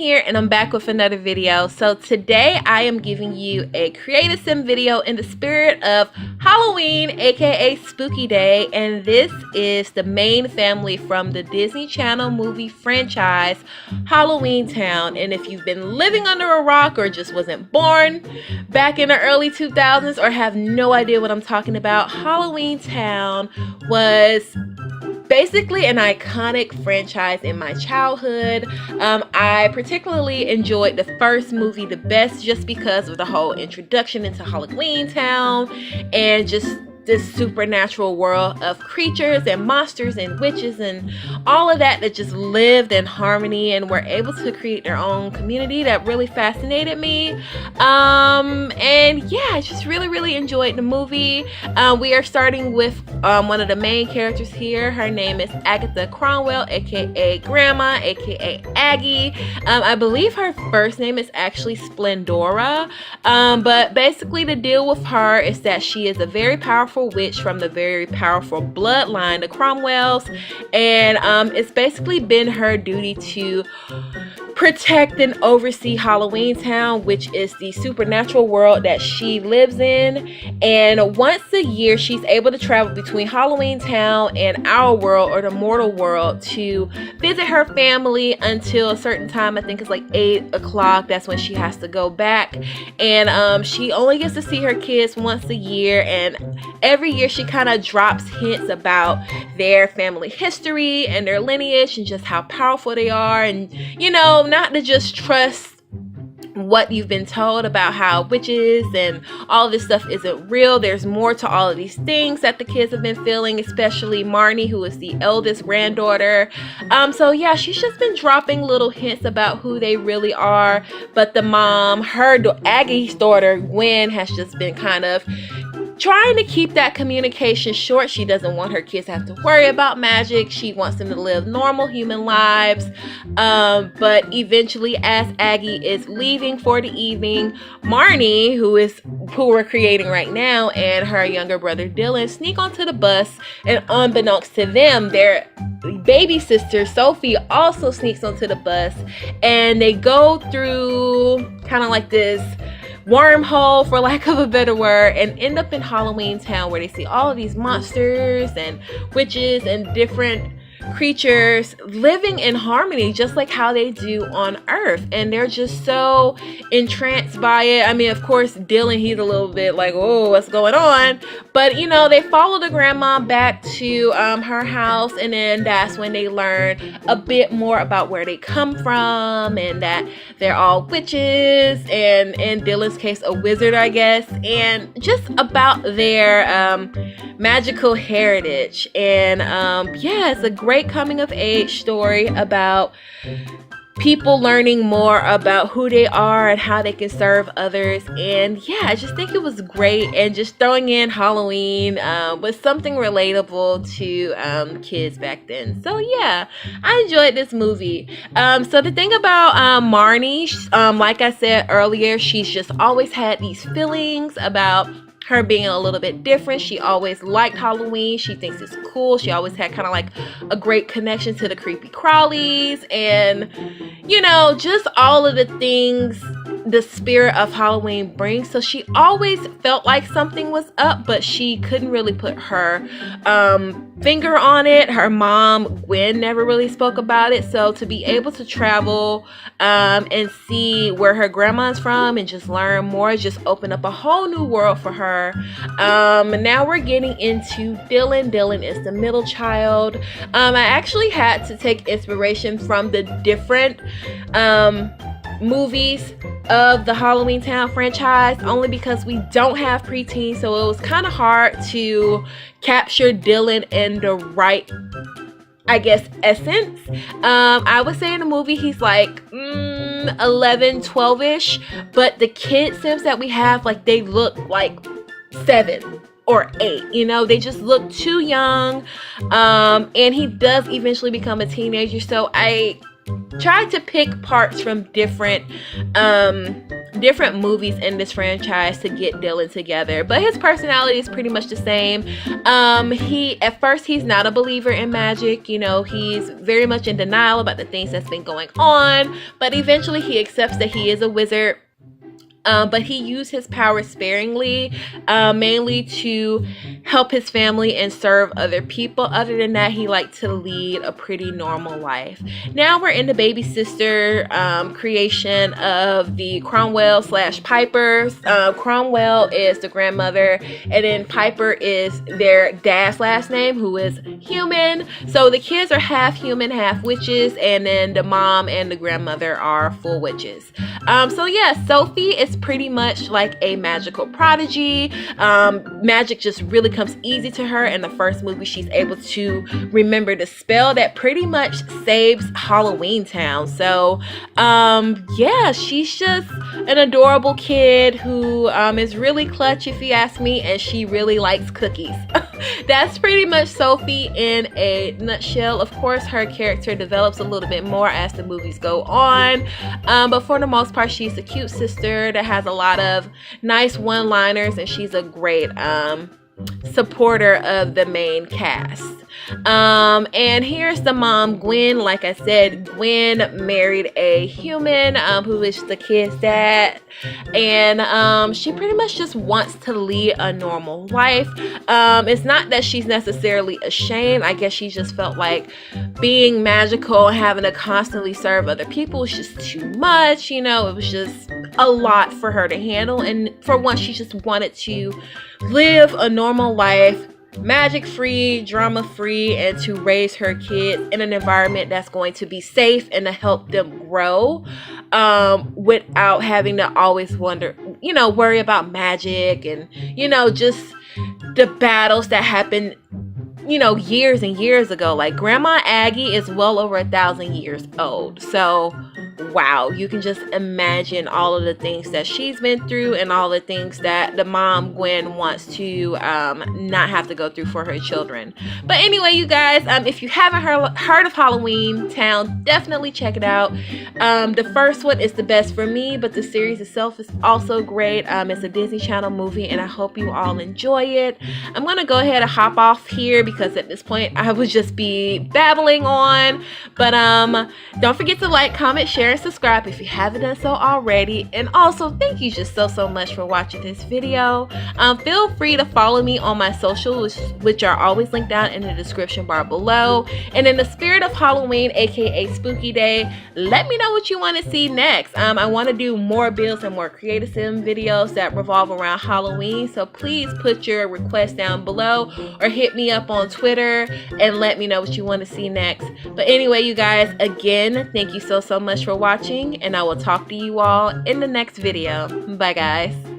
here and I'm back with another video. So today I am giving you a creative sim video in the spirit of Halloween, aka Spooky Day, and this is the main family from the Disney Channel movie franchise Halloween Town. And if you've been living under a rock or just wasn't born back in the early 2000s or have no idea what I'm talking about, Halloween Town was basically an iconic franchise in my childhood. I particularly enjoyed the first movie the best just because of the whole introduction into Halloween Town and just this supernatural world of creatures and monsters and witches and all of that just lived in harmony and were able to create their own community that really fascinated me. And yeah, I just really enjoyed the movie. We are starting with one of the main characters here. Her name is Agatha Cromwell, aka Grandma, aka Aggie. I believe her first name is actually Splendora, but basically the deal with her is that she is a very powerful witch from the very powerful bloodline, the Cromwells, and it's basically been her duty to protect and oversee Halloween Town, which is the supernatural world that she lives in. And once a year she's able to travel between Halloween Town and our world, or the mortal world, to visit her family until a certain time. I think it's like 8 o'clock. That's when she has to go back, and she only gets to see her kids once a year, and every year she kind of drops hints about their family history and their lineage and just how powerful they are, and you know, not to just trust what you've been told about how witches and all this stuff isn't real. There's more to all of these things that the kids have been feeling, especially Marnie, who is the eldest granddaughter. So yeah, she's just been dropping little hints about who they really are, but the mom, Aggie's daughter Gwynn, has just been kind of trying to keep that communication short. She doesn't want her kids to have to worry about magic. She wants them to live normal human lives. But eventually, as Aggie is leaving for the evening, Marnie, who we're creating right now, and her younger brother Dylan sneak onto the bus, and unbeknownst to them, their baby sister Sophie also sneaks onto the bus, and they go through kind of like this wormhole, for lack of a better word, and end up in Halloween Town, where they see all of these monsters and witches and different creatures living in harmony just like how they do on Earth, and they're just so entranced by it. I mean, of course Dylan, he's a little bit like, oh, what's going on, but you know, they follow the grandma back to her house, and then that's when they learn a bit more about where they come from, and that they're all witches, and in Dylan's case a wizard, I guess, and just about their magical heritage. And yeah, it's a great coming of age story about people learning more about who they are and how they can serve others. And yeah, I just think it was great, and just throwing in Halloween was something relatable to kids back then. So yeah, I enjoyed this movie. So the thing about Marnie, like I said earlier, she's just always had these feelings about her being a little bit different. She always liked Halloween. She thinks it's cool. She always had kind of like a great connection to the creepy crawlies, and you know, just all of the things the spirit of Halloween brings. So she always felt like something was up, but she couldn't really put her finger on it. Her mom, Gwynn, never really spoke about it. So to be able to travel and see where her grandma's from and just learn more, just opened up a whole new world for her. Now we're getting into Dylan. Dylan is the middle child. I actually had to take inspiration from the different movies of the Halloween Town franchise, only because we don't have preteens, so it was kind of hard to capture Dylan in the right, I guess, essence. I would say in the movie he's like 11, 12-ish, but the kid sims that we have, like, they look like 7 or 8, you know, they just look too young. And he does eventually become a teenager, so I tried to pick parts from different movies in this franchise to get Dylan together, but his personality is pretty much the same. At first he's not a believer in magic, you know, he's very much in denial about the things that's been going on, but eventually he accepts that he is a wizard. But he used his power sparingly, mainly to help his family and serve other people. Other than that, he liked to lead a pretty normal life. Now we're in the baby sister creation of the Cromwell / Pipers. Cromwell is the grandmother, and then Piper is their dad's last name, who is human. So the kids are half human, half witches, and then the mom and the grandmother are full witches. So yeah, Sophie is pretty much like a magical prodigy. Magic just really comes easy to her. In the first movie, she's able to remember the spell that pretty much saves Halloween Town. So yeah, she's just an adorable kid who is really clutch, if you ask me, and she really likes cookies. That's pretty much Sophie in a nutshell. Of course, her character develops a little bit more as the movies go on, but for the most part, she's a cute sister that has a lot of nice one-liners, and she's a great supporter of the main cast. And here's the mom, Gwynn. Like I said, Gwynn married a human who is the kid's dad, and she pretty much just wants to lead a normal life. It's not that she's necessarily ashamed. I guess she just felt like being magical and having to constantly serve other people was just too much, you know. It was just a lot for her to handle, and for once she just wanted to live a normal life, magic free, drama free, and to raise her kids in an environment that's going to be safe and to help them grow without having to always worry about magic and, you know, just the battles that happened, you know, years and years ago. Like, Grandma Aggie is well over 1,000 years old. So wow, you can just imagine all of the things that she's been through and all the things that the mom, Gwynn, wants to not have to go through for her children. But anyway, you guys, if you haven't heard of Halloween Town, definitely check it out. The first one is the best for me, but the series itself is also great. It's a Disney Channel movie, and I hope you all enjoy it. I'm gonna go ahead and hop off here because at this point I would just be babbling on. But don't forget to like, comment, share, and subscribe if you haven't done so already. And also, thank you just so much for watching this video. Feel free to follow me on my socials, which are always linked down in the description bar below. And in the spirit of Halloween, aka Spooky Day, let me know what you want to see next. I want to do more builds and more creative sim videos that revolve around Halloween, so please put your request down below or hit me up on Twitter and let me know what you want to see next. But anyway, you guys, again, thank you so much for watching, and I will talk to you all in the next video. Bye guys.